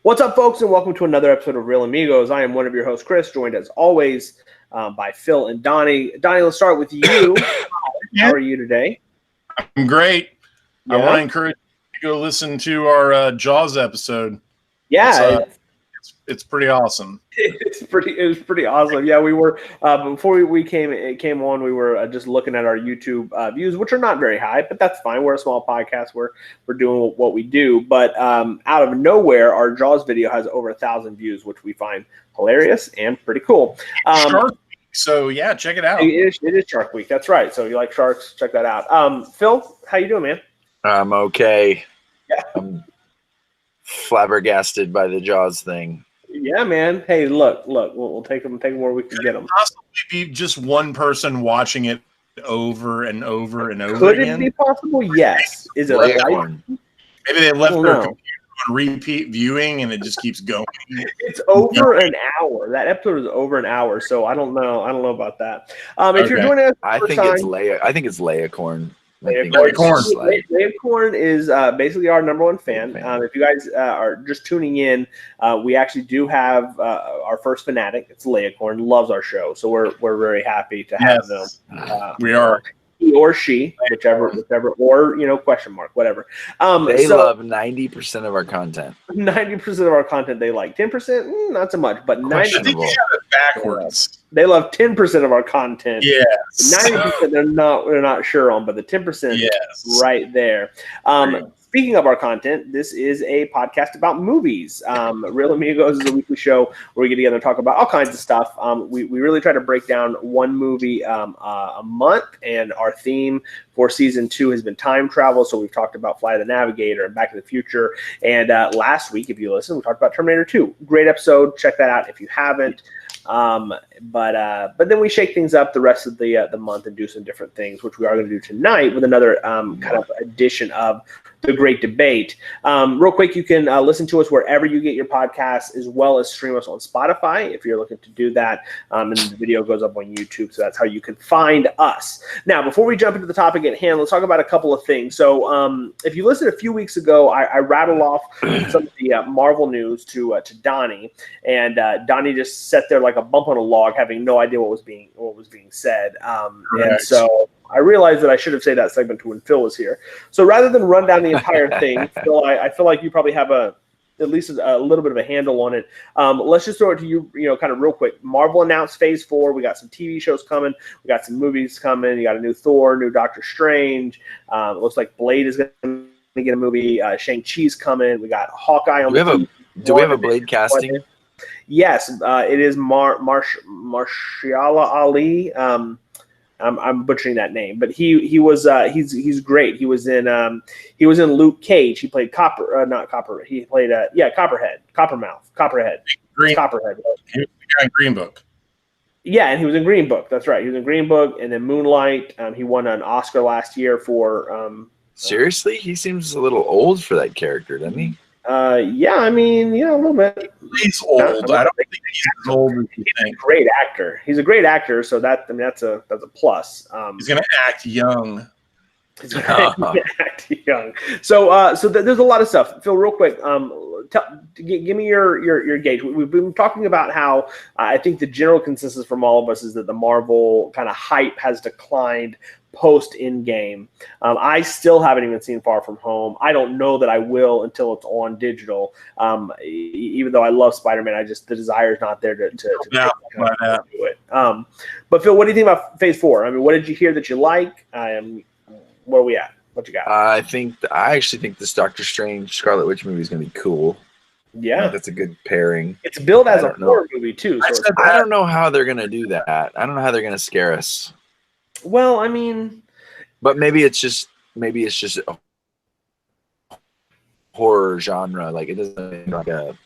What's up, folks, and welcome to another episode of Real Amigos. I am one of your hosts, Chris, joined as always by Phil and Donnie. Donnie, let's start with you. How are you today? I'm great. Yeah? I want to encourage you to go listen to our Jaws episode. Yeah, it's pretty awesome. It was pretty awesome. Yeah, we were before we came on. We were just looking at our YouTube views, which are not very high, but that's fine. We're a small podcast. We're doing what we do. But out of nowhere, our Jaws video has over 1,000 views, which we find hilarious and pretty cool. Shark Week, so yeah, check it out. It is Shark Week. That's right. So if you like sharks, check that out. Phil, how you doing, man? I'm okay. Yeah. I'm flabbergasted by the Jaws thing. Yeah, man. Hey, look. We'll take them where we can get them. Possibly be just one person watching it over and over and over Could again. Could it be possible? Yes. Is it like maybe they left their computer on repeat viewing and it just keeps going? It's over an hour. That episode is over an hour, so I don't know. I don't know about that. If you're joining us, I think it's Leacorn. Leacorn is basically our number one fan. If you guys are just tuning in, we actually do have our first fanatic. It's Leacorn, loves our show, so we're very happy to have them. We are. He or she, whichever, or question mark, whatever. They love 90% of our content. 90% of our content they like. 10%, not so much, but 90%. I think you have it backwards. They love 10% of our content. Yes. 90% they're not sure on, but the 10% right there. Speaking of our content, this is a podcast about movies. Real Amigos is a weekly show where we get together and talk about all kinds of stuff. We really try to break down one movie a month, and our theme for season 2 has been time travel. So we've talked about Flight of the Navigator and Back to the Future. And last week, if you listen, we talked about Terminator 2. Great episode. Check that out if you haven't. But then we shake things up the rest of the month and do some different things, which we are going to do tonight with another kind of edition of The Great Debate. Real quick, you can listen to us wherever you get your podcasts, as well as stream us on Spotify if you're looking to do that. And the video goes up on YouTube, so that's how you can find us. Now, before we jump into the topic at hand, let's talk about a couple of things. So if you listened a few weeks ago, I rattled off some of the Marvel news to Donnie, and Donnie just sat there like a bump on a log, having no idea what was being said. And so I realized that I should have saved that segment to when Phil was here. So rather than run down the entire thing, Phil, I feel like you probably have at least a little bit of a handle on it. Let's just throw it to you, kind of real quick. Marvel announced Phase 4. We got some TV shows coming. We got some movies coming. You got a new Thor, new Doctor Strange. It looks like Blade is going to get a movie. Shang-Chi's coming. We got Hawkeye on Do we have a Blade casting? Yes, it is Marshala Ali. I'm butchering that name, but he's great. He was in Luke Cage. He played Copperhead. Copperhead. He was in Green Book. Yeah, and he was in Green Book. That's right. He was in Green Book, and then Moonlight. He won an Oscar last year for. Seriously, he seems a little old for that character, doesn't he? Yeah, I mean, a little bit. He's old. I don't think he's as old as you think. He's a great actor. He's a great actor, so that's a plus. He's gonna act young. He's gonna act young. So there's a lot of stuff. Phil, real quick, give me your gauge. We've been talking about how I think the general consensus from all of us is that the Marvel kind of hype has declined post Endgame. I still haven't even seen Far From Home. I don't know that I will until it's on digital. Even though I love Spider-Man, the desire is not there to do it. But Phil, what do you think about Phase 4? I mean, what did you hear that you like? Where are we at? What you got? I actually think this Doctor Strange Scarlet Witch movie is going to be cool. Yeah, that's a good pairing. It's billed as a horror movie too. So I don't know how they're going to do that. I don't know how they're going to scare us. Well, I mean, but maybe it's just a horror genre. Like it doesn't like a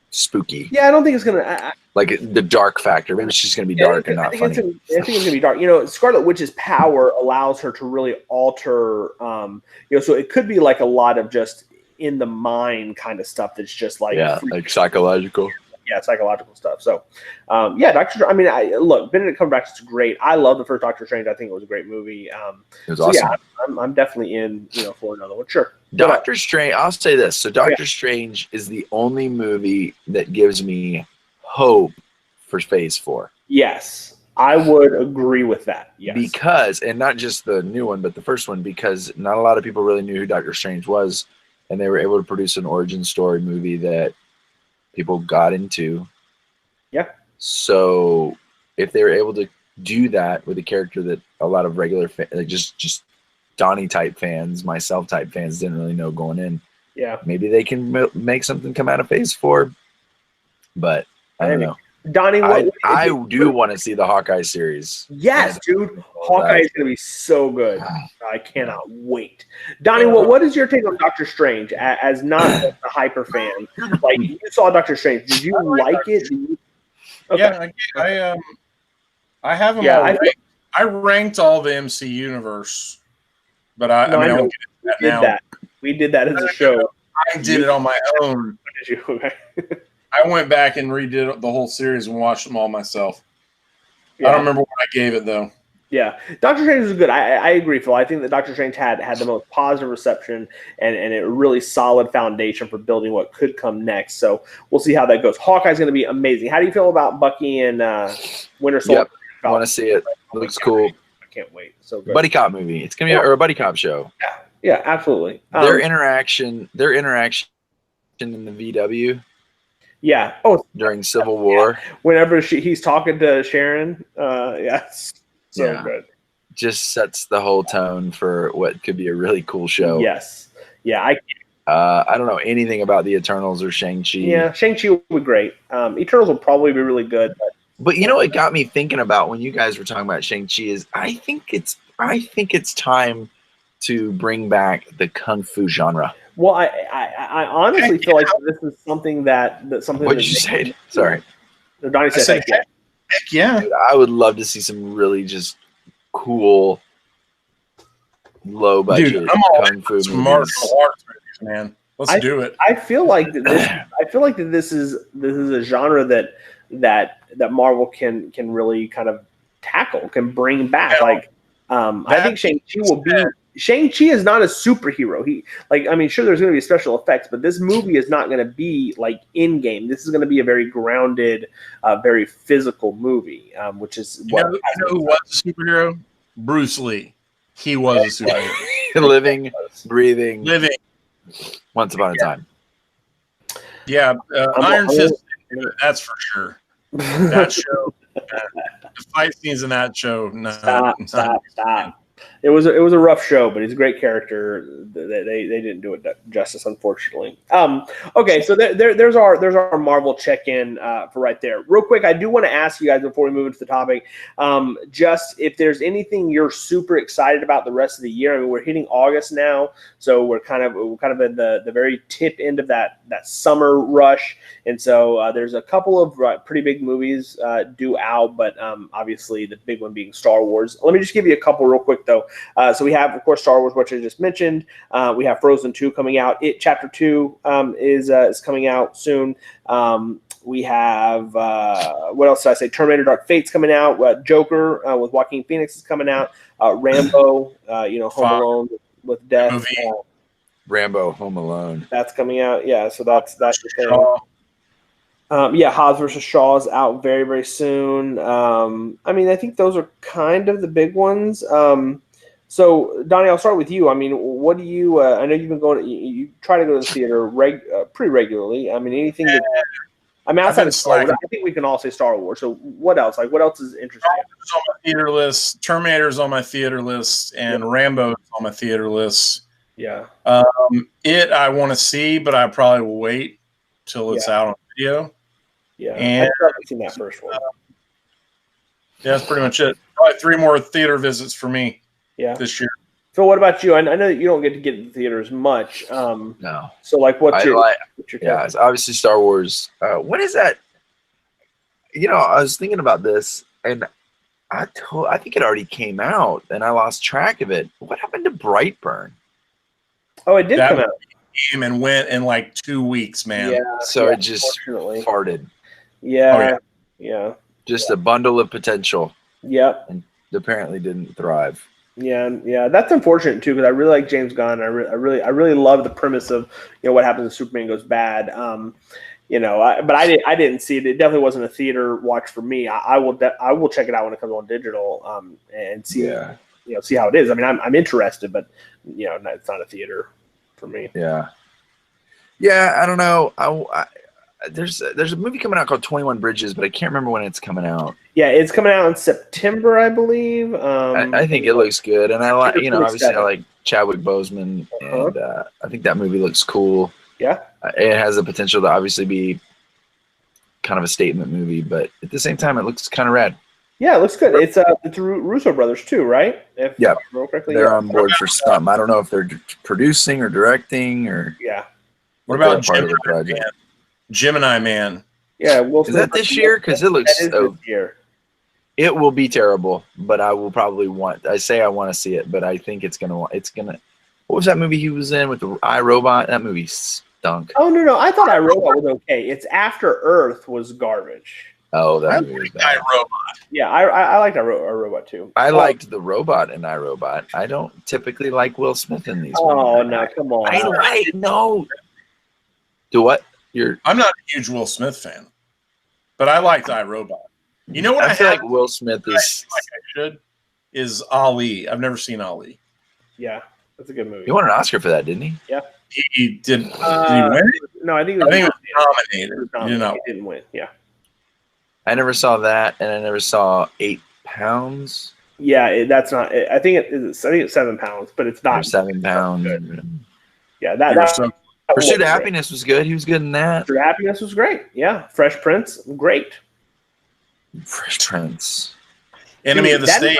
spooky. Yeah, I don't think it's gonna like the dark factor. Maybe it's just gonna be dark and not funny. I think it's gonna be dark. Scarlet Witch's power allows her to really alter. So it could be like a lot of just in the mind kind of stuff. That's just like like psychological. psychological stuff. So, Doctor. I mean, look, Benedict Cumberbatch is great. I love the first Doctor Strange. I think it was a great movie. It was awesome. Yeah, I'm definitely in, for another one. Sure. Doctor Strange. I'll say this. So, Doctor Strange is the only movie that gives me hope for Phase 4. Yes. I would agree with that. Yes. Because, and not just the new one, but the first one, because not a lot of people really knew who Doctor Strange was, and they were able to produce an origin story movie that people got into. Yeah. So if they were able to do that with a character that a lot of regular, just Donnie type fans, myself type fans didn't really know going in. Yeah. Maybe they can make something come out of Phase 4, but I don't know. Donnie, I do want to see the Hawkeye series. Yes, dude. Hawkeye is going to be so good. I cannot wait. Donnie, what is your take on Doctor Strange as not a hyper fan? Like, you saw Doctor Strange. Did you like it? Okay. Yeah, I have them all ranked. I ranked all the MC universe, but I don't get that now. We did that as a show. I did it on my own. Did you? Okay. I went back and redid the whole series and watched them all myself. Yeah. I don't remember what I gave it, though. Yeah, Doctor Strange was good. I agree, Phil. I think that Doctor Strange had the most positive reception and a really solid foundation for building what could come next. So we'll see how that goes. Hawkeye's going to be amazing. How do you feel about Bucky and Winter Soldier? Yep, I want to see it. Looks cool. I can't wait. So good. Buddy cop movie. It's going to be a buddy cop show. Yeah, absolutely. Their interaction in the VW. Yeah. Oh, during Civil War. Whenever he's talking to Sharon, so good. Just sets the whole tone for what could be a really cool show. Yes. Yeah. I don't know anything about the Eternals or Shang-Chi. Yeah, Shang-Chi will be great. Eternals will probably be really good. But you know what got me thinking about when you guys were talking about Shang-Chi is I think it's time to bring back the kung fu genre. Well, I honestly feel like this is something that something. What did you say? Sorry. Donnie said, heck yeah. Dude, I would love to see some really just cool, low budget kung fu movies. Martial arts movies, man. Let's do it. I feel like that this is a genre that Marvel can really kind of tackle, can bring back. I think Shang-Chi will be. Shang-Chi is not a superhero. Sure, there's going to be special effects, but this movie is not going to be like in-game. This is going to be a very grounded, very physical movie, which is what. You know who was a superhero? Bruce Lee. He was a superhero. Living, breathing. Once upon a time. Yeah, Iron Fist. That's for sure. That show. The fight scenes in that show. Stop. It was a rough show, but he's a great character. They didn't do it justice, unfortunately. Okay, so there's our Marvel check-in for right there. Real quick, I do want to ask you guys before we move into the topic, just if there's anything you're super excited about the rest of the year. I mean, we're hitting August now, so we're kind of in the very tip end of that summer rush, and so there's a couple of pretty big movies due out, but obviously the big one being Star Wars. Let me just give you a couple real quick though. So we have, of course, Star Wars, which I just mentioned. We have Frozen 2 coming out. It Chapter 2 is coming out soon. We have what else did I say? Terminator: Dark Fate's coming out. Joker with Joaquin Phoenix is coming out. Rambo, Home Alone with Death. Rambo, Home Alone. That's coming out. Yeah, so that's the thing. Hobbs vs. Shaw is out very, very soon. I think those are kind of the big ones. So, Donnie, I'll start with you. I mean, what do you I know you've been going you try to go to the theater pretty regularly. I mean, anything that outside of Star Wars, I think we can all say Star Wars. So what else? What else is interesting? Star Wars on my theater list, Terminator's on my theater list, and Rambo's on my theater list. Yeah. I want to see, but I probably will wait till it's out on video. Yeah, and I've probably seen that first one. That's pretty much it. Probably 3 more theater visits for me this year. So what about you? I know that you don't get to get to the theater as much. No. So what's your it's obviously Star Wars. What is that? I was thinking about this, and I think it already came out, and I lost track of it. What happened to Brightburn? Oh, it did come out. Came and went in like 2 weeks, man. Yeah. So it just farted. Yeah. Yeah. Just a bundle of potential. Yep. And apparently didn't thrive. Yeah, that's unfortunate too, because I really like James Gunn. I really love the premise of what happens if Superman goes bad. But I didn't see it. It definitely wasn't a theater watch for me. I will check it out when it comes on digital and see see how it is. I mean, I'm interested, but it's not a theater for me. Yeah, I don't know. There's a movie coming out called 21 Bridges, but I can't remember when it's coming out. Yeah, it's coming out in September, I believe. I think it looks good, and I like obviously I like Chadwick Boseman, and I think that movie looks cool. Yeah, it has the potential to obviously be kind of a statement movie, but at the same time, it looks kind of rad. Yeah, it looks good. It's Russo brothers too, right? If I remember correctly, they're on board for something. I don't know if they're producing or directing or What about Gemini Man? Yeah, is that this year? Because it looks this year. It will be terrible, but I will probably want to see it, but I think it's gonna. What was that movie he was in with the iRobot? That movie stunk. Oh no! I thought iRobot was okay. It's After Earth was garbage. Oh, that movie was bad. iRobot. Yeah, I liked iRobot too. I liked the robot in iRobot. I don't typically like Will Smith in these. Oh no! Come on! Do what? I'm not a huge Will Smith fan, but I liked iRobot. You know what I feel like Will Smith is Ali. I've never seen Ali. Yeah, that's a good movie. He won an Oscar for that, didn't he? Yeah, he did. Did he win? No, I think he was nominated. He didn't win. Yeah, I never saw that, and I never saw 8 Pounds. Yeah, that's not. I think it's 7 pounds, but it's not 7 pounds. Yeah, that Pursuit of Happiness was good. He was good in that. Pursuit of Happiness was great. Yeah, Fresh Prince, great. Fresh Prince. Enemy of the State.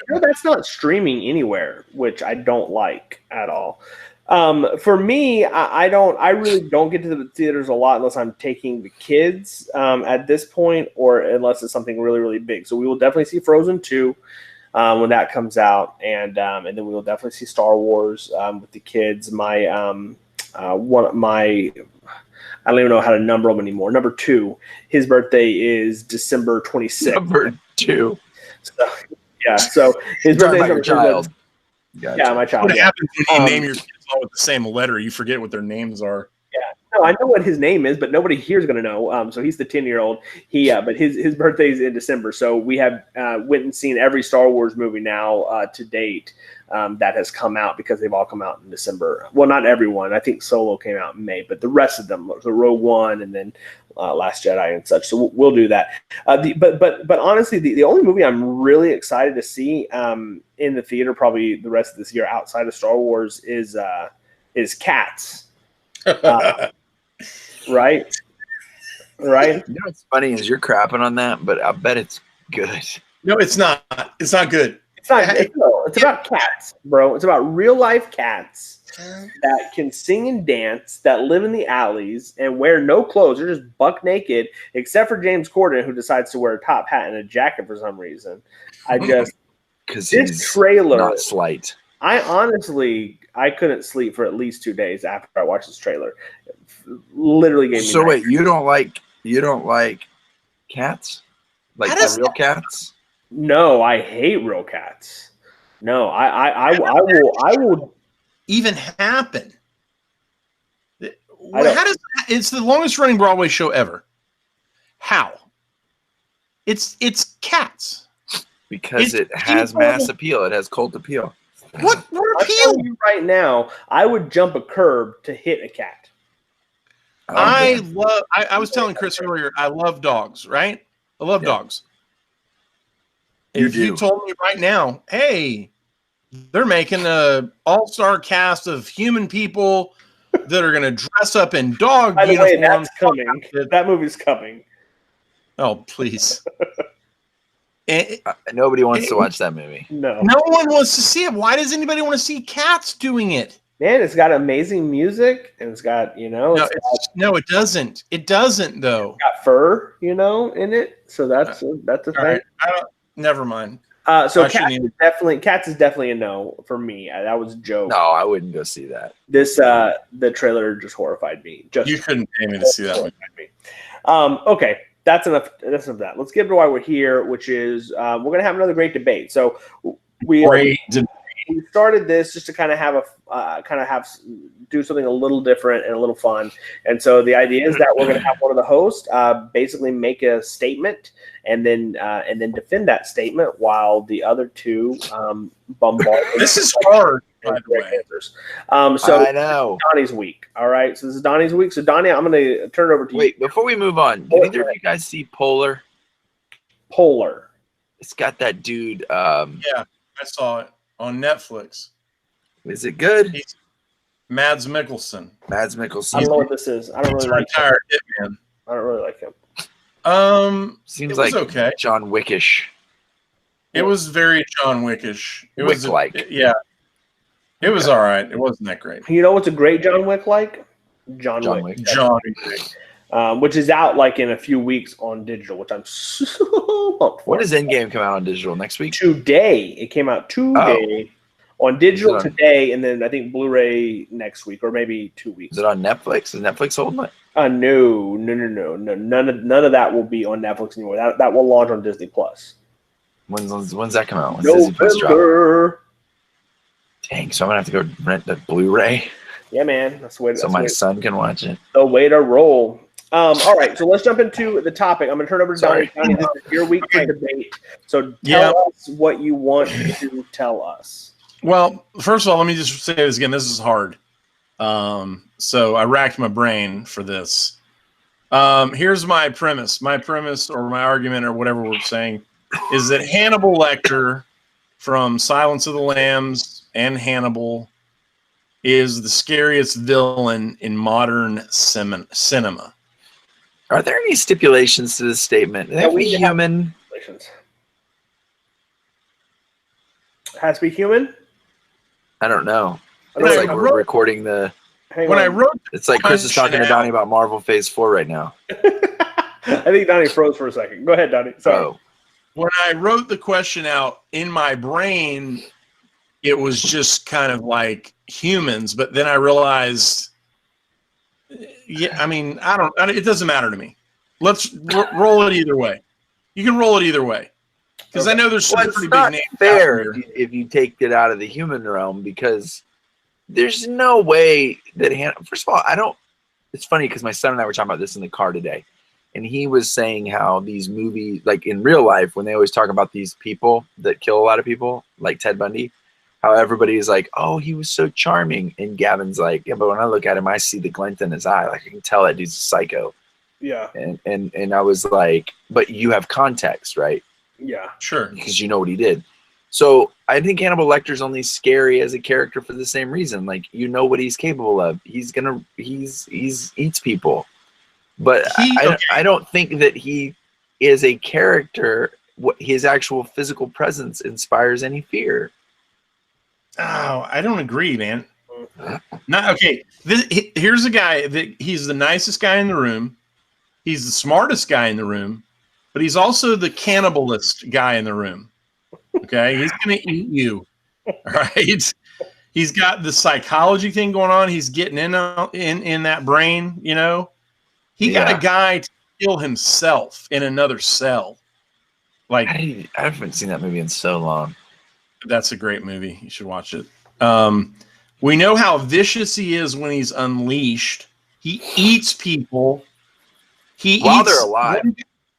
That's not streaming anywhere, which I don't like at all. For me, I really don't get to the theaters a lot unless I'm taking the kids at this point, or unless it's something really, really big. So we will definitely see Frozen 2 when that comes out, and then we will definitely see Star Wars with the kids. I don't even know how to number them anymore. Number 2, his birthday is December 26th. Number 2. So his birthday is your child. Gotcha. Yeah, my child. What happens when you name your kids all with the same letter? You forget what their names are. Yeah, no, I know what his name is, but nobody here is going to know. So he's the 10-year-old. But his birthday is in December. So we have went and seen every Star Wars movie now to date that has come out, because they've all come out in December. Well, not everyone. I think Solo came out in May, but the rest of them, the Rogue One, and then Last Jedi and such. So we'll do that. But honestly, the only movie I'm really excited to see in the theater probably the rest of this year outside of Star Wars is Cats. Right. You know what's funny is you're crapping on that, but I bet it's good. No, it's not. It's not good. It's about cats, bro. It's about real life cats that can sing and dance, that live in the alleys and wear no clothes. They're just buck naked, except for James Corden, who decides to wear a top hat and a jacket for some reason. Because this trailer, not slight. I couldn't sleep for at least 2 days after I watched this trailer. It literally gave me. So wait, you don't like cats? Like real cats? No, I hate real cats. No, I will even happen. How does it's the longest running Broadway show ever? How? It's Cats. Because it has mass appeal. It has cult appeal. What appeal? Right now, I would jump a curb to hit a cat. I was telling Chris earlier, I love dogs, right? I love dogs. If you told me right now, hey, they're making an all-star cast of human people that are going to dress up in dog uniforms. By the way, that's coming. That movie's coming. Oh, please. Nobody wants to watch that movie. No one wants to see it. Why does anybody want to see Cats doing it? Man, it's got amazing music, and it's got, No, it doesn't. It doesn't, though. It's got fur, in it. So that's a thing. Right. Never mind. So Cats is definitely a no for me. That was a joke. No, I wouldn't go see that. The trailer just horrified me. You couldn't pay me to see that one. Okay. that's enough. That's enough of that. Let's get to why we're here, which is we're going to have another great debate. So we started this just to kind of have do something a little different and a little fun. And so the idea is that we're going to have one of the hosts basically make a statement and then defend that statement while the other two bombard. This is hard. By the way. Answers. So I know. Donnie's week. All right. So this is Donnie's week. So Donnie, I'm going to turn it over to you. Wait, before we move on, did either of you guys see Polar? Polar. It's got that dude. Yeah, I saw it on Netflix. Is it good? He's Mads Mikkelsen. Mads Mikkelsen. I don't know what this is. I don't really like him. Retired hitman. I don't really like him. Seems like okay. John Wickish. It was very John Wickish. It was Wick-like. Yeah. It was all right. It wasn't that great. You know what's a great John Wick like? John Wick. John Wick. Which is out like in a few weeks on digital, which I'm so pumped for. When does Endgame come out on digital? Next week? Today. It came out today on digital today, and then I think Blu-ray next week or maybe 2 weeks. Is it on Netflix? Is Netflix holding it? No. None of that will be on Netflix anymore. That will launch on Disney Plus. When's that come out? When's Disney Plus drop? Dang, so I'm gonna have to go rent the Blu-ray. Yeah, man. That's the way. So my son can watch it. The way to roll. All right, so let's jump into the topic. I'm gonna turn over to Donnie. Donnie, this is your week for debate. So tell us what you want to tell us. Well, first of all, let me just say this again. This is hard. So I racked my brain for this. Here's my premise. My premise or my argument or whatever we're saying is that Hannibal Lecter from Silence of the Lambs and Hannibal is the scariest villain in modern cinema. Are there any stipulations to this statement? Are we human? Has to be human? I don't know. It's like we're recording the... It's like Chris is talking to Donnie about Marvel Phase 4 right now. I think Donnie froze for a second. Go ahead, Donnie. Sorry. Oh. When I wrote the question out in my brain, it was just kind of like humans, but then I realized, it doesn't matter to me. Let's roll it either way. You can roll it either way. Because I know there's some pretty big names. It's not fair if you take it out of the human realm, because there's no way that first of all, it's funny because my son and I were talking about this in the car today, and he was saying how these movies, like in real life, when they always talk about these people that kill a lot of people, like Ted Bundy, how everybody is like, oh, he was so charming. And Gavin's like, yeah, but when I look at him, I see the glint in his eye. Like, I can tell that dude's a psycho. Yeah. And I was like, but you have context, right? Yeah. Sure. Because you know what he did. So I think Hannibal Lecter's only scary as a character for the same reason. Like, you know what he's capable of. He's eats people. But I don't think that he is a character. His actual physical presence inspires any fear. Oh, I don't agree, man. Okay. Here's a guy that he's the nicest guy in the room. He's the smartest guy in the room, but he's also the cannibalist guy in the room. Okay. He's going to eat you. All right. He's got the psychology thing going on. He's getting in that brain, you know. He got a guy to kill himself in another cell. Like, I haven't seen that movie in so long. That's a great movie. You should watch it. We know how vicious he is when he's unleashed. He eats people. While they're alive.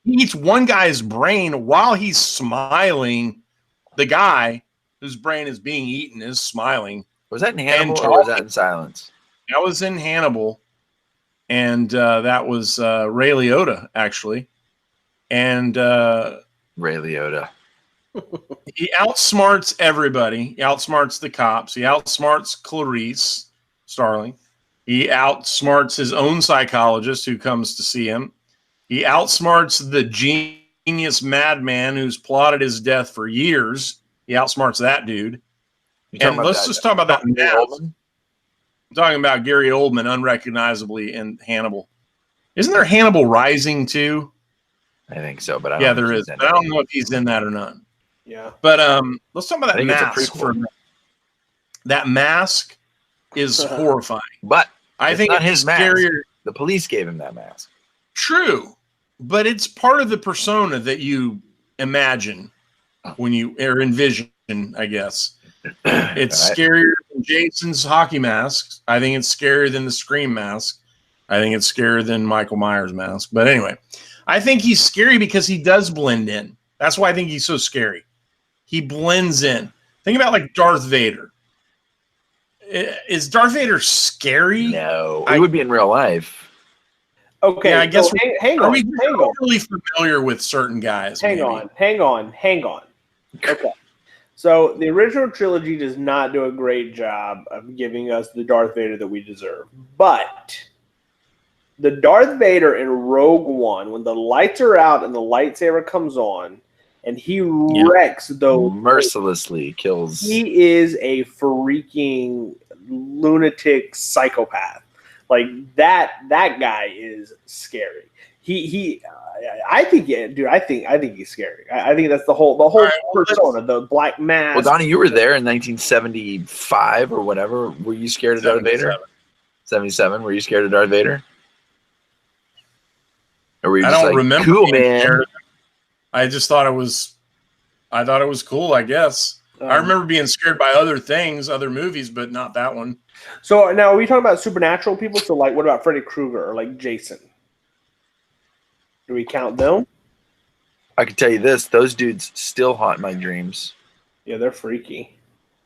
He eats one guy's brain while he's smiling. The guy whose brain is being eaten is smiling. Was that in Hannibal or was that in Silence? That was in Hannibal. And that was Ray Liotta, actually. And Ray Liotta. He outsmarts everybody. He outsmarts the cops. He outsmarts Clarice Starling. He outsmarts his own psychologist who comes to see him. He outsmarts the genius madman who's plotted his death for years. He outsmarts that dude. And let's just talk about that now. I'm talking about Gary Oldman unrecognizably in Hannibal. Isn't there Hannibal Rising too? I think so, but I don't know there is. But I don't know if he's in that or not. Yeah. But let's talk about that mask for a minute. That mask is horrifying. But I think not his mask. Scarier. The police gave him that mask. True. but it's part of the persona that you imagine when you envision, I guess. It's scarier than Jason's hockey mask. I think it's scarier than the Scream mask. I think it's scarier than Michael Myers' mask. But anyway, I think he's scary because he does blend in. That's why I think he's so scary. He blends in. Think about like Darth Vader. Is Darth Vader scary? No, he would be in real life. Okay, yeah, I guess. So hang on. We're really familiar with certain guys. Hang on. Okay. So the original trilogy does not do a great job of giving us the Darth Vader that we deserve. But the Darth Vader in Rogue One, when the lights are out and the lightsaber comes on, and he wrecks those, mercilessly kills. He is a freaking lunatic psychopath. Like that guy is scary. I think he's scary. I think that's the whole persona, the black mask. Well, Donnie, you were there in 1975 or whatever. Were you scared of Darth Vader? 77. Were you scared of Darth Vader? Or were you just like, remember cool, man? I just thought it was. I thought it was cool. I guess I remember being scared by other things, other movies, but not that one. So now, are we talking about supernatural people? So, like, what about Freddy Krueger or like Jason? Do we count them? I can tell you this: those dudes still haunt my dreams. Yeah, they're freaky.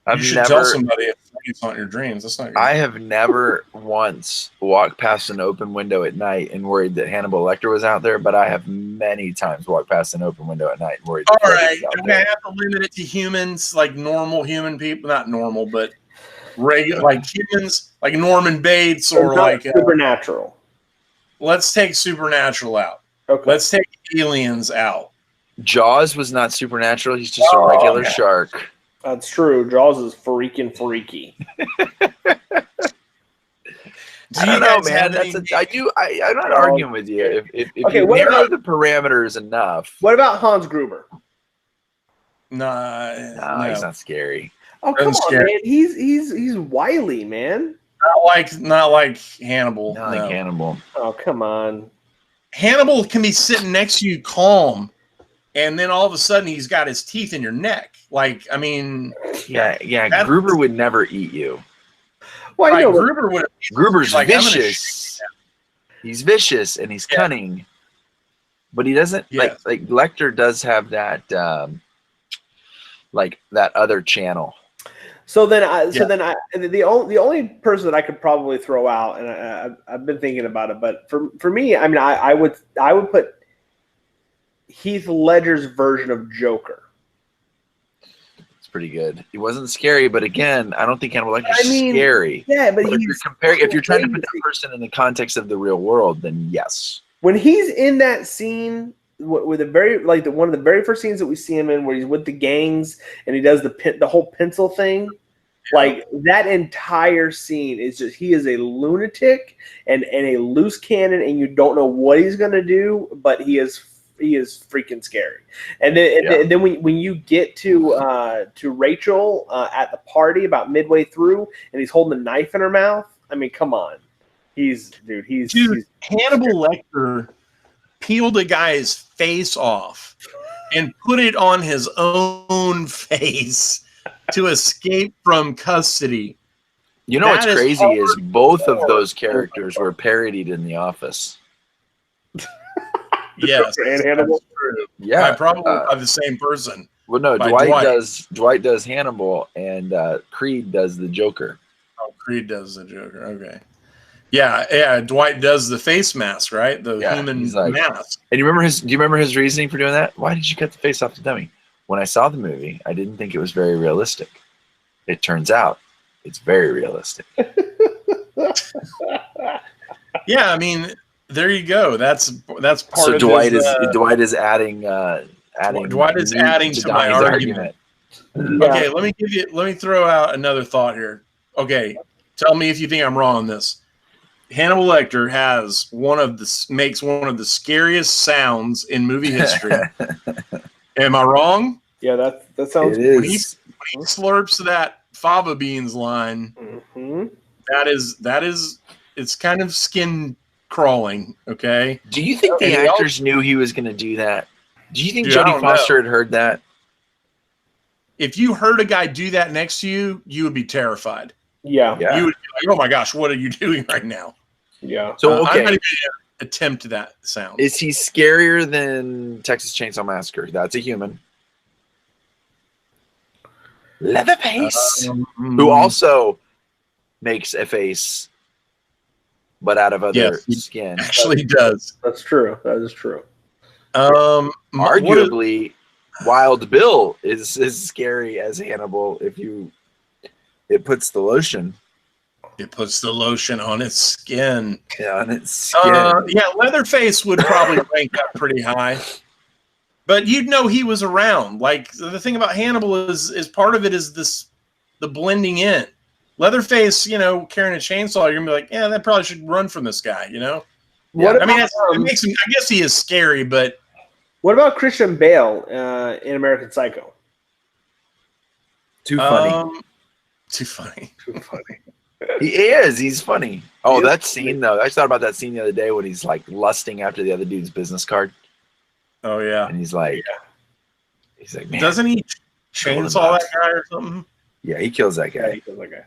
You should tell somebody if it's haunt your dreams. That's not good. I have never once walked past an open window at night and worried that Hannibal Lector was out there, but I have many times walked past an open window at night and worried. All right, I have to limit it to humans, like normal human people. Not normal, but regular, like humans, like Norman Bates or like supernatural. Let's take supernatural out. Okay. Let's take aliens out. Jaws was not supernatural. He's just a regular shark. That's true. Jaws is freaking freaky. I don't know, man. I'm not arguing with you. If you narrow the parameters enough. What about Hans Gruber? No, he's not scary. Oh, come on, man. He's wily, man. Not like Hannibal. Not like Hannibal. Oh, come on. Hannibal can be sitting next to you calm, and then all of a sudden he's got his teeth in your neck. Like, I mean, yeah. Gruber would never eat you. Well, I know Gruber's like, vicious. He's vicious and he's cunning, but he doesn't like Lecter does have that like that other channel. So then the only person that I could probably throw out, and I've been thinking about it, but for me, I mean, I would put Heath Ledger's version of Joker. It's pretty good. He wasn't scary, but again, I don't think Hannibal Lecter's scary. Yeah, but if you're trying to put that person in the context of the real world, then yes. When he's in that scene with one of the very first scenes that we see him in, where he's with the gangs and he does the whole pencil thing, like that entire scene is just, he is a lunatic and a loose cannon, and you don't know what he's gonna do, but he is freaking scary. And then when you get to Rachel at the party about midway through, and he's holding a knife in her mouth. I mean, come on, he's Hannibal Lecter peeled a guy's face off and put it on his own face to escape from custody. You know what's crazy is both of those characters were parodied in The Office. Yes, and Hannibal. Yeah, probably by the same person. Well, no, Dwight does Hannibal, and Creed does the Joker. Oh, Creed does the Joker. Okay. Yeah. Dwight does the face mask, right? The human mask. And do you remember his reasoning for doing that? Why did you cut the face off the dummy? When I saw the movie, I didn't think it was very realistic. It turns out it's very realistic. Yeah, I mean, there you go. That's part so of Dwight his, Dwight is adding Dwight is adding to my argument. Yeah. Okay, let me throw out another thought here. Okay, tell me if you think I'm wrong on this. Hannibal Lecter makes one of the scariest sounds in movie history. Am I wrong? Yeah, that sounds. It is. When he slurps that fava beans line, that is it's kind of skin crawling. Okay. Do you think the actors knew he was going to do that? Do you think Jodie Foster had heard that? If you heard a guy do that next to you, you would be terrified. Yeah. You would be like, oh my gosh, what are you doing right now? Yeah. So, I'm not even attempt that sound. Is he scarier than Texas Chainsaw Massacre? That's a human. Leatherface, who also makes a face, but out of other skin. Actually does. That's true. That is true. Arguably, Wild Bill is as scary as Hannibal if it puts the lotion. It puts the lotion on its skin. Yeah, on its skin. Leatherface would probably rank up pretty high. But you'd know he was around. Like, the thing about Hannibal is part of it is the blending in. Leatherface, carrying a chainsaw, you're going to be like, yeah, that probably should run from this guy, Yeah. It makes him, I guess he is scary, but... What about Christian Bale in American Psycho? Too funny. Too funny. Too funny. He is. He's funny. Oh, that scene, though. I thought about that scene the other day when he's, like, lusting after the other dude's business card. Oh, yeah. And he's like, man. Doesn't he chainsaw that guy or something? Yeah, he kills that guy. Yeah, he kills that guy.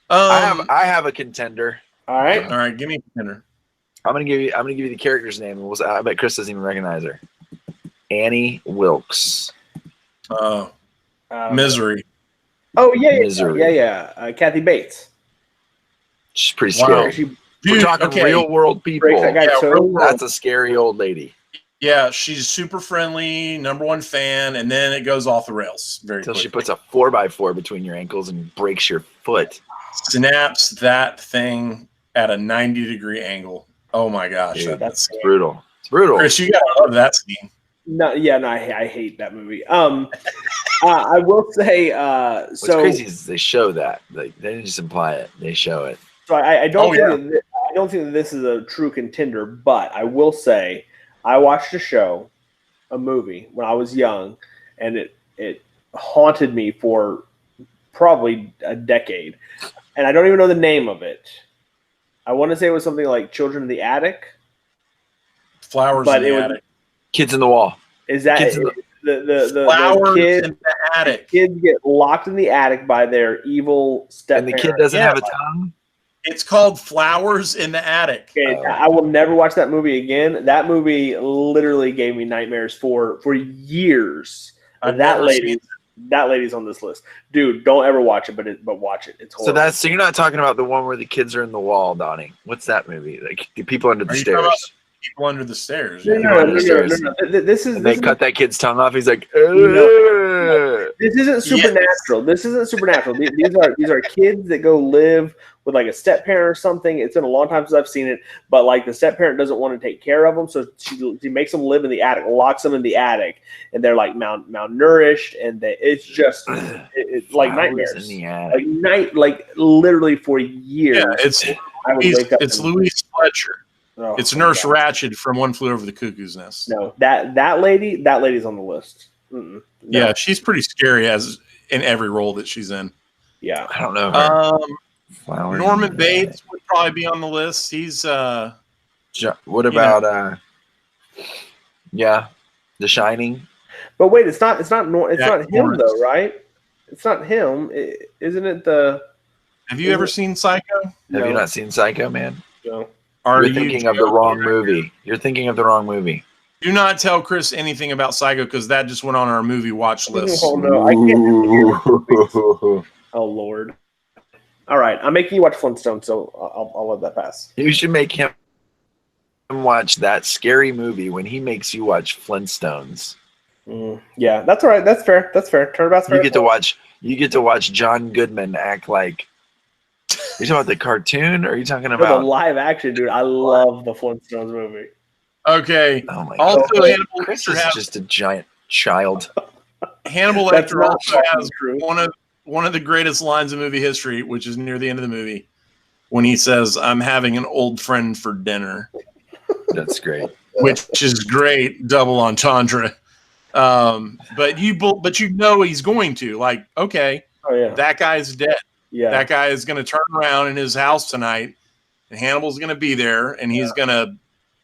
I have a contender. All right, give me a contender. I'm gonna give you the character's name. I bet Chris doesn't even recognize her. Annie Wilkes. Oh, Misery. Oh yeah, Misery. Yeah. Kathy Bates. She's pretty scary. We're talking real world people. That's a scary old lady. Yeah, she's super friendly, #1 fan, and then it goes off the rails very quickly. Until she puts a 4x4 between your ankles and breaks your foot. Snaps that thing at a 90-degree angle. Oh my gosh, dude, that's brutal. It's brutal. Chris, you gotta love that scene. I hate that movie. I will say. What's crazy is they show that. Like, they didn't just imply it; they show it. So I don't think that this is a true contender, but I will say I watched a movie when I was young, and it haunted me for probably a decade, and I don't even know the name of it. I want to say it was something like Children in the Attic. Flowers in the Attic. Kids in the Wall. Is that the Flowers kids in the Attic? Kids get locked in the attic by their evil step-parent. And the kid doesn't have a tongue? It's called Flowers in the Attic. Okay, I will never watch that movie again. That movie literally gave me nightmares for years. That lady's on this list, dude. Don't ever watch it, but watch it. It's horrible. So you're not talking about the one where the kids are in the wall, Donnie. What's that movie? Like the people under the stairs. People under the stairs. No. This is. They cut that kid's tongue off. He's like, no. This isn't supernatural. Yes. This isn't supernatural. These are kids that go live with like a step parent or something. It's been a long time since I've seen it, but like the step parent doesn't want to take care of them, so she makes them live in the attic, locks them in the attic, and they're like malnourished, and it's just it's like nightmares. In the attic. Like literally for years. Yeah, it's Louise Fletcher. Oh, it's Nurse Ratched from One Flew Over the Cuckoo's Nest. No, that lady's on the list. No. Yeah, she's pretty scary as in every role that she's in. Yeah, I don't know her. Norman Bates would probably be on the list. He's what about The Shining? But wait, it's not him though, right? It's not him, isn't it? Have you ever seen Psycho? Have you not seen Psycho, man? No. You're thinking of the wrong movie. You're thinking of the wrong movie. Do not tell Chris anything about Psycho because that just went on our movie watch list. Oh no, I can't. Oh Lord. All right, I'm making you watch Flintstones, so I'll let that pass. You should make him watch that scary movie when he makes you watch Flintstones. Yeah, that's all right. That's fair. Turnabout's fair. You get to watch John Goodman act like. Are you talking about the cartoon, or are you talking about the live action, dude? I love the Flintstones movie. Okay. Oh my also, God. Hannibal Chris is just a giant child. Hannibal Lector also has one of the greatest lines in movie history, which is near the end of the movie, when he says, "I'm having an old friend for dinner." That's great. Which is great, double entendre. But you know he's going to. Like, okay, that guy's dead. Yeah. That guy is going to turn around in his house tonight, and Hannibal's going to be there, and he's going to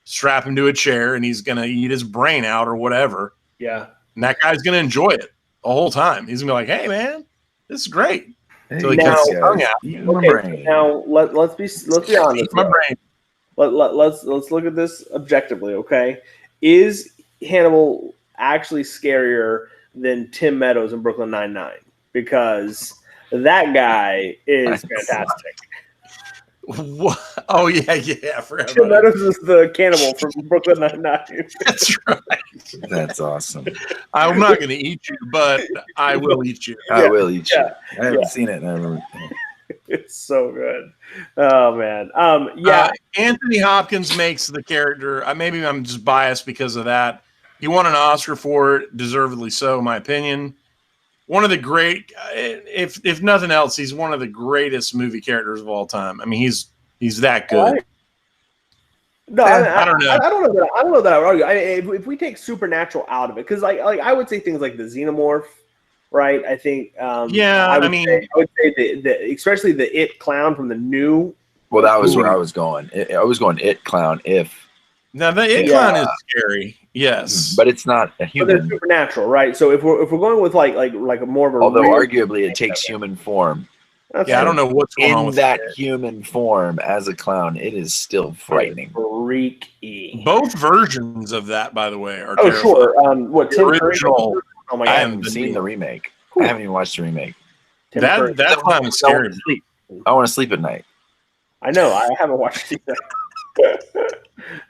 strap him to a chair, and he's going to eat his brain out or whatever. Yeah. And that guy's going to enjoy it the whole time. He's going to be like, hey, man, this is great. Hey, So he now, gets his tongue out. Okay, now let's be honest. My brain. Let's look at this objectively, okay? Is Hannibal actually scarier than Tim Meadows in Brooklyn Nine-Nine? Because that guy is fantastic. What? Oh, yeah. I forgot Tim about Meadows is the cannibal from Brooklyn Nine-Nine. That's right. That's awesome. I'm not going to eat you, but I will eat you. I will eat you. Yeah. I haven't seen it. It's so good. Oh man. Anthony Hopkins makes the character. Maybe I'm just biased because of that. He won an Oscar for it, deservedly so, in my opinion. One of the great, if nothing else, he's one of the greatest movie characters of all time. I mean, he's that good. No, I don't know. I don't know that I would argue. If we take supernatural out of it, because like I would say things like the xenomorph, right? I think. I would say the especially the It clown from the new. Well, that was where I was going. I was going It clown. Now the It clown is scary, yes, but it's not a human. But they're supernatural, right? So if we're going with like a more of a, although arguably it takes human form. Okay. I don't know what's going on with that human form as a clown. It is still frightening. Freaky. Both versions of that, by the way, are terrifying. Sure. What the original? Oh my God! God. I haven't seen the remake. I haven't even watched the remake. That clown is scary. I want to sleep at night. I know. I haven't watched it.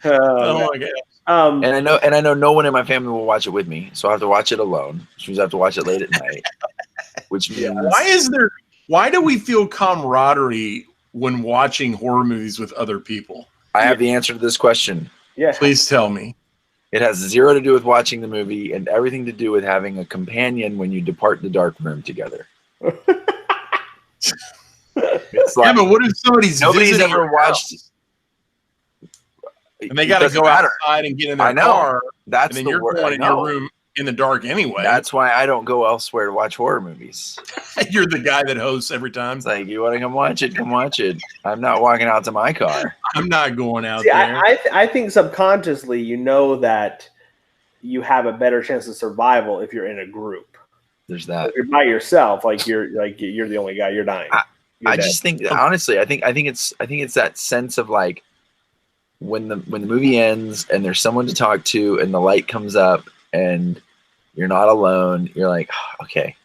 Oh my God. And I know no one in my family will watch it with me, so I have to watch it alone. Which means I have to watch it late at night. Which means why do we feel camaraderie when watching horror movies with other people? I have the answer to this question. Yeah. Please tell me. It has zero to do with watching the movie and everything to do with having a companion when you depart the dark room together. It's like, but what if nobody's ever watched and they got to go outside and get in their car? That's and then you're going in your room in the dark anyway. That's why I don't go elsewhere to watch horror movies. You're the guy that hosts every time. It's like, you want to come watch it? Come watch it. I'm not walking out to my car. I'm not going out there. I think subconsciously you know that you have a better chance of survival if you're in a group. There's that. If you're by yourself, you're the only guy. You're dying. I just think honestly, I think it's that sense of like when the movie ends and there's someone to talk to and the light comes up and you're not alone. You're like, okay,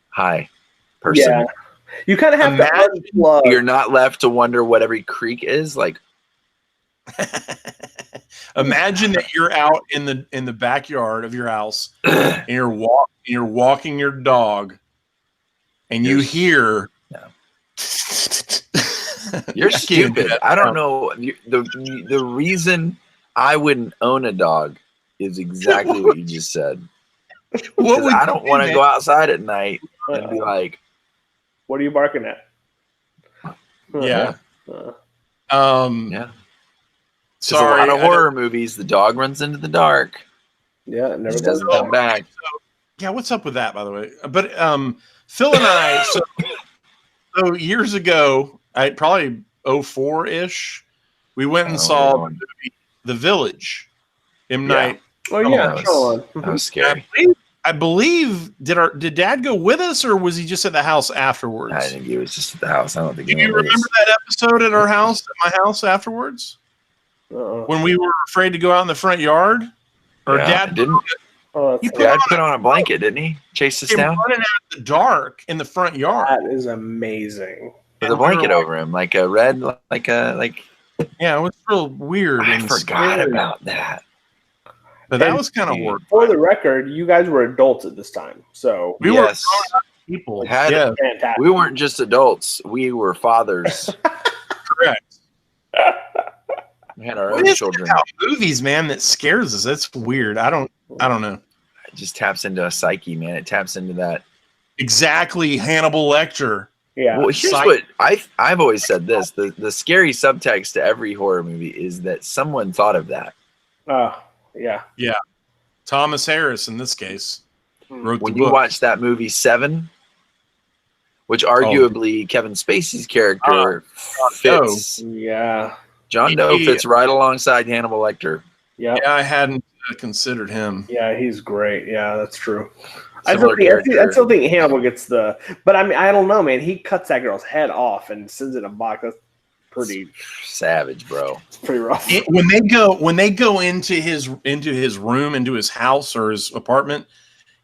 hi, person. Yeah. You kind of have to unplug. You're not left to wonder what every creak is like. Imagine that you're out in the backyard of your house and you're walking your dog and you hear. You're stupid. I don't know. The reason I wouldn't own a dog is exactly what you just said. I don't want to go outside at night and be like, "What are you barking at?" Yeah. Yeah. Sorry. A lot of horror movies, the dog runs into the dark. Yeah, it never doesn't come back. What's up with that, by the way? But Phil and I, so years ago, probably 04-ish, we went and saw the movie The Village. M. Night. Oh yeah, that was scary. I believe did Dad go with us or was he just at the house afterwards? I think he was just at the house. I don't think. Do you remember that episode at our house, at my house afterwards? When we were afraid to go out in the front yard? Or Dad didn't. Dad put on a blanket, didn't he? Chase us down. Running out in the dark in the front yard. That is amazing. With a blanket over him, like a red, like. Yeah, it was real weird. I forgot about that. But that was kind of weird. For the record, you guys were adults at this time, so we were people. We weren't just adults; we were fathers. Correct. We had our own children. About movies, man, that scares us. That's weird. I don't know. It just taps into a psyche, man. It taps into that. Exactly, Hannibal Lecter. Yeah. Well, here's what I've always said this: the scary subtext to every horror movie is that someone thought of that. Yeah. Yeah. Thomas Harris in this case wrote when the you book. watch that movie 7, which arguably Kevin Spacey's character fits. Yeah. John Doe fits right alongside Hannibal Lecter. Yeah, I hadn't considered him. Yeah, he's great. Yeah, that's true. I still think Hannibal gets the. But I mean, I don't know, man. He cuts that girl's head off and sends it in a box. That's pretty savage, bro. It's pretty rough. When they go into his room, into his house or his apartment,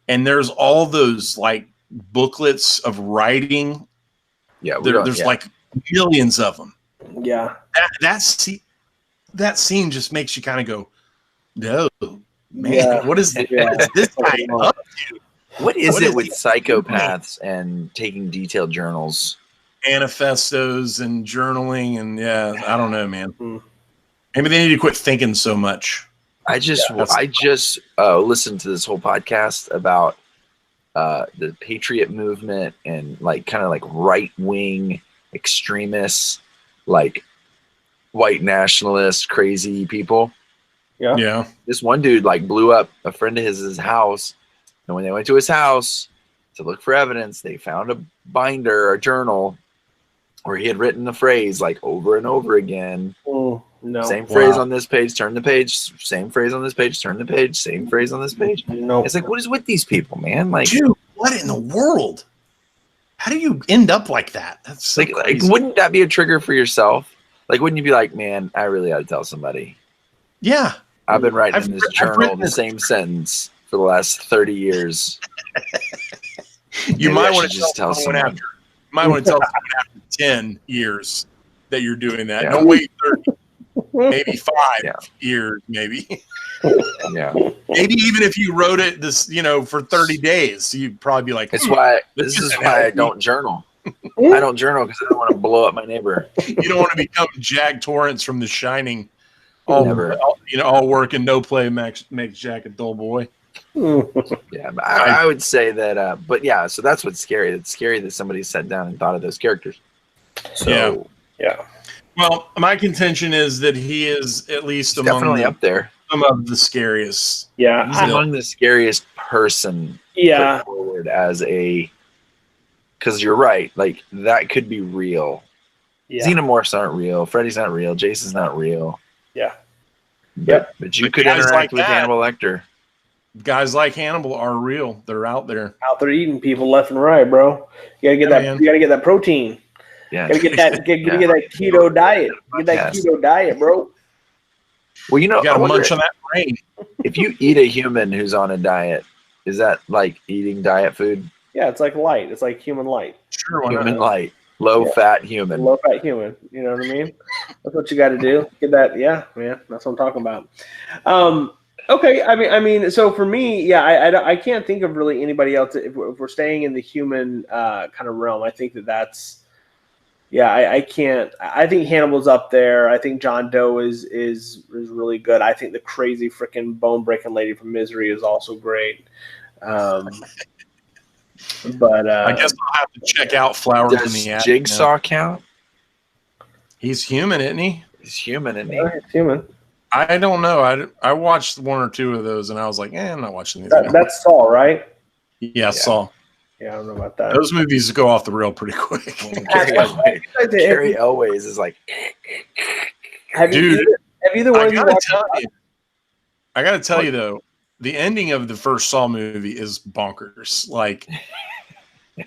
and there's all those like booklets of writing. Yeah, there's like millions of them. Yeah, that scene just makes you kind of go, no, man, what is this guy up to? What is it with psychopaths and taking detailed journals? Manifestos and journaling, and I don't know, man. Maybe they need to quit thinking so much. I just listened to this whole podcast about the Patriot movement and like kind of like right wing extremists, like white nationalists, crazy people. Yeah. This one dude like blew up a friend of his house, and when they went to his house to look for evidence, they found a binder, a journal, where he had written the phrase like over and over again. Oh, no. Same phrase on this page, turn the page. Same phrase on this page, turn the page. Same phrase on this page. No. It's like, what is with these people, man? Like, dude, what in the world? How do you end up like that? That's so like wouldn't that be a trigger for yourself? Like, wouldn't you be like, man, I really ought to tell somebody? Yeah. I've been writing in this journal the same sentence for the last 30 years. You might want to just tell someone after. You might want to tell someone after 10 years that you're doing that. Yeah. Don't wait 30, maybe 5 years, maybe. Yeah. Maybe even if you wrote it for 30 days, you'd probably be like, this is why I don't journal. I don't journal because I don't want to blow up my neighbor. You don't want to become Jack Torrance from The Shining. All work and no play makes Jack a dull boy. Yeah, I would say that. But yeah, so that's what's scary. It's scary that somebody sat down and thought of those characters. So yeah. Well, my contention is that he is at least definitely up there. Some of the scariest. Yeah, he's among the scariest person. Yeah, put forward as a. Because you're right, like that could be real. Yeah. Xenomorphs aren't real. Freddy's not real. Jason's not real. Yeah. But you could interact with Hannibal Lecter. Guys like Hannibal are real. They're out there. Out there eating people left and right, bro. You gotta get that. Man. You gotta get that protein. Yeah. Gotta get that. Get that keto diet. Get that keto diet, bro. Well, you gotta munch on that brain. If you eat a human who's on a diet, is that like eating diet food? Yeah, it's like light. It's like human light. Sure, human light. Low-fat human. Low-fat human. You know what I mean? That's what you got to do. Get that. Yeah, man. That's what I'm talking about. Okay. I mean. So for me, I can't think of really anybody else. If we're staying in the human kind of realm, I think that's. Yeah, I can't. I think Hannibal's up there. I think John Doe is really good. I think the crazy freaking bone-breaking lady from Misery is also great. But I guess I'll have to check out Flowers in the Attic. Jigsaw count? He's human, isn't he? He's human, isn't he? He's human. I don't know. I watched 1 or 2 of those, and I was like, I'm not watching these. That's Saw, right? Yeah, Saw. Yeah, I don't know about that. Those movies go off the rail pretty quick. Cary Elwes is like, have either one of you watched it? I got to tell you, though, the ending of the first Saw movie is bonkers. Like, I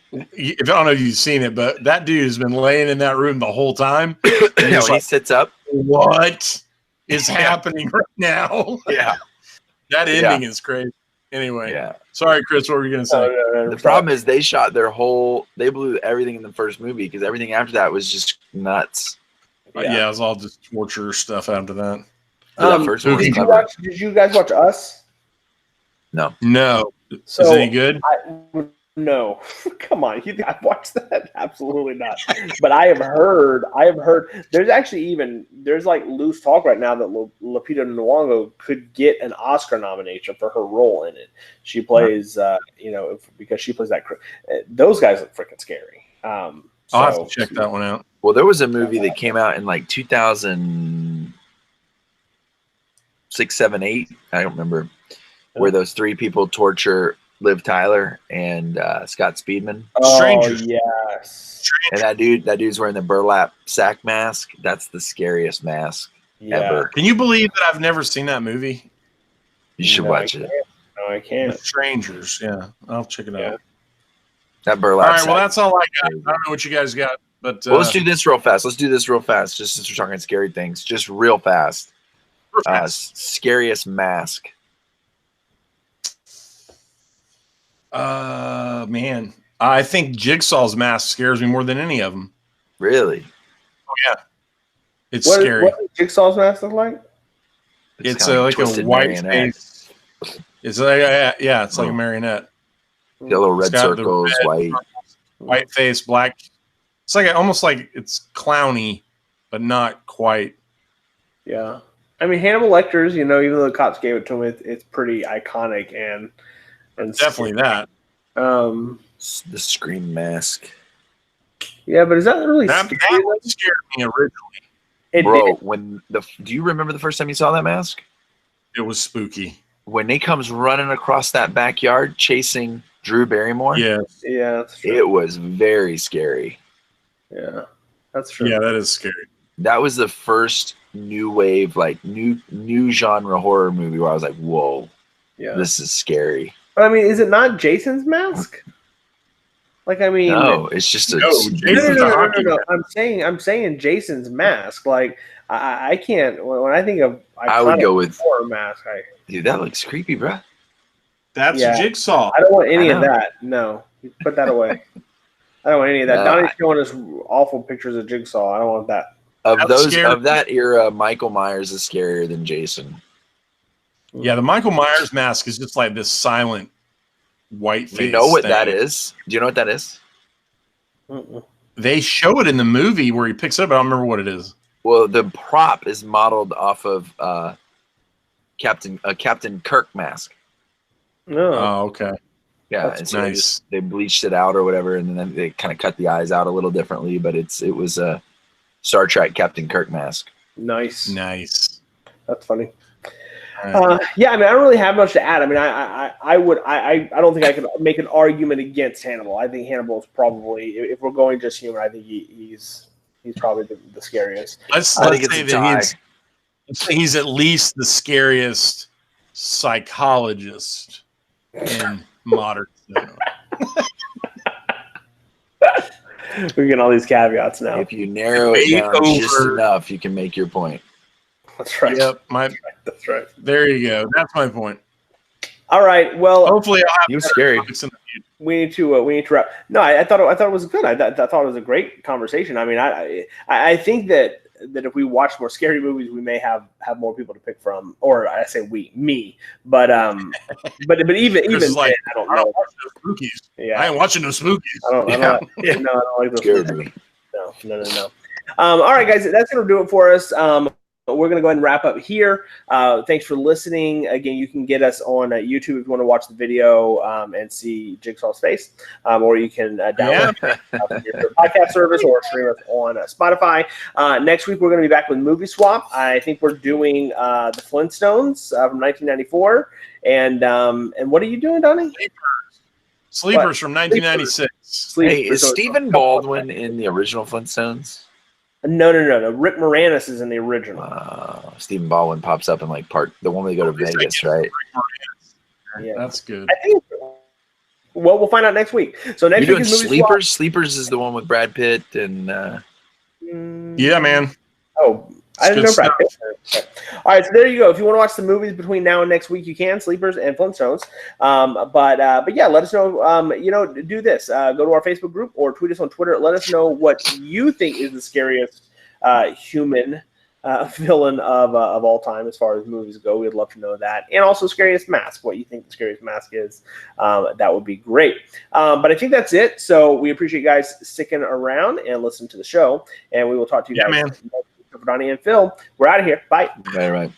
don't know if you've seen it, but that dude has been laying in that room the whole time. When he sits up. What is happening right now? Yeah. That ending is crazy. Anyway, sorry, Chris, what were you going to say? The problem is they blew everything in the first movie because everything after that was just nuts. It was all just torture stuff after that. First one did you guys watch Us? No. So, is it any good? No. Come on. You think I've watched that? Absolutely not. But I have heard there's like loose talk right now that Lupita Nyong'o could get an Oscar nomination for her role in it. She plays, because she plays that. Those guys look freaking scary. I'll have to check that one out. Well, there was a movie that came out in like 2006, 7, 8. I don't remember. Where those 3 people torture Liv Tyler and Scott Speedman. Oh, Strangers. Yes. And that dude's wearing the burlap sack mask. That's the scariest mask ever. Can you believe that I've never seen that movie? You should watch it. No, I can't. The Strangers. Yeah, I'll check it out. That burlap. All right. Well, that's all I got. I don't know what you guys got, but well, let's do this real fast. Just since we're talking scary things, just real fast. Scariest mask. Man, I think Jigsaw's mask scares me more than any of them. Really? Oh yeah, it's scary. What does Jigsaw's mask look like? It's like a white face. It's like it's like a marionette. Got little red circles, white face, black. It's like almost like it's clowny, but not quite. Yeah, I mean Hannibal Lecter's. Even though the cops gave it to him, it's pretty iconic and definitely scary. that. The Scream mask. Yeah, but is that really that scary? That scared me originally. Do you remember the first time you saw that mask? It was spooky. When he comes running across that backyard chasing Drew Barrymore. Yeah, that's true. It was very scary. Yeah, that's true. Yeah, that is scary. That was the first new wave, like new genre horror movie where I was like, whoa, this is scary. But I mean, is it not Jason's mask? Like, I mean, no, it's just a no. I'm saying Jason's mask. Like, I can't. When I think of, I would go with horror mask. Dude, that looks creepy, bro. That's Jigsaw. I don't want any of that. No, put that away. I don't want any of that. Donnie's showing us awful pictures of Jigsaw. I don't want that. Of that era, Michael Myers is scarier than Jason. Yeah, the Michael Myers mask is just like this silent white face. You know what that is? Do you know what that is? They show it in the movie where he picks it up. I don't remember what it is. Well, the prop is modeled off of Captain Kirk mask. No. Oh, okay. Yeah, that's nice. They bleached it out or whatever, and then they kind of cut the eyes out a little differently. But it was a Star Trek Captain Kirk mask. Nice. That's funny. Yeah, I mean, I don't really have much to add. I mean, I don't think I could make an argument against Hannibal. I think Hannibal is probably, if we're going just human, I think he's probably the scariest. Let's say that he's at least the scariest psychologist in modern cinema. We're getting all these caveats now. If you narrow it down just enough, you can make your point. That's right. Yep, that's right. There you go. That's my point. All right. Well, hopefully, I'll have you scary. We need to wrap. No, I thought it was good. I thought it was a great conversation. I mean, I think that if we watch more scary movies, we may have more people to pick from. Or I say me, but even like, I don't know. Spookies. Yeah, I ain't watching no Spookies. I don't like those movies. No. All right, guys, that's gonna do it for us. We're going to go ahead and wrap up here. Thanks for listening. Again, you can get us on YouTube if you want to watch the video and see Jigsaw's face, or you can download your podcast service or stream us on Spotify. Next week, we're going to be back with Movie Swap. I think we're doing the Flintstones from 1994. And what are you doing, Donnie? Sleepers from 1996. Hey, is Stephen Baldwin in the original Flintstones? No. Rick Moranis is in the original. Stephen Baldwin pops up in like the one where they go to Vegas, right? Yeah, that's good. I think. Well, we'll find out next week. So next You're week doing is Movie Sleepers. Swap. Sleepers is the one with Brad Pitt and. Yeah, man. Oh, I didn't know Brad Pitt. Okay. All right, so there you go. If you want to watch the movies between now and next week, you can. Sleepers and Flintstones. But yeah, let us know. Do this. Go to our Facebook group or tweet us on Twitter. Let us know what you think is the scariest human villain of all time as far as movies go. We'd love to know that. And also scariest mask. What you think the scariest mask is. That would be great. But I think that's it. So we appreciate you guys sticking around and listening to the show. And we will talk to you guys. Man. For Donnie and Phil, we're out of here. Bye. Right.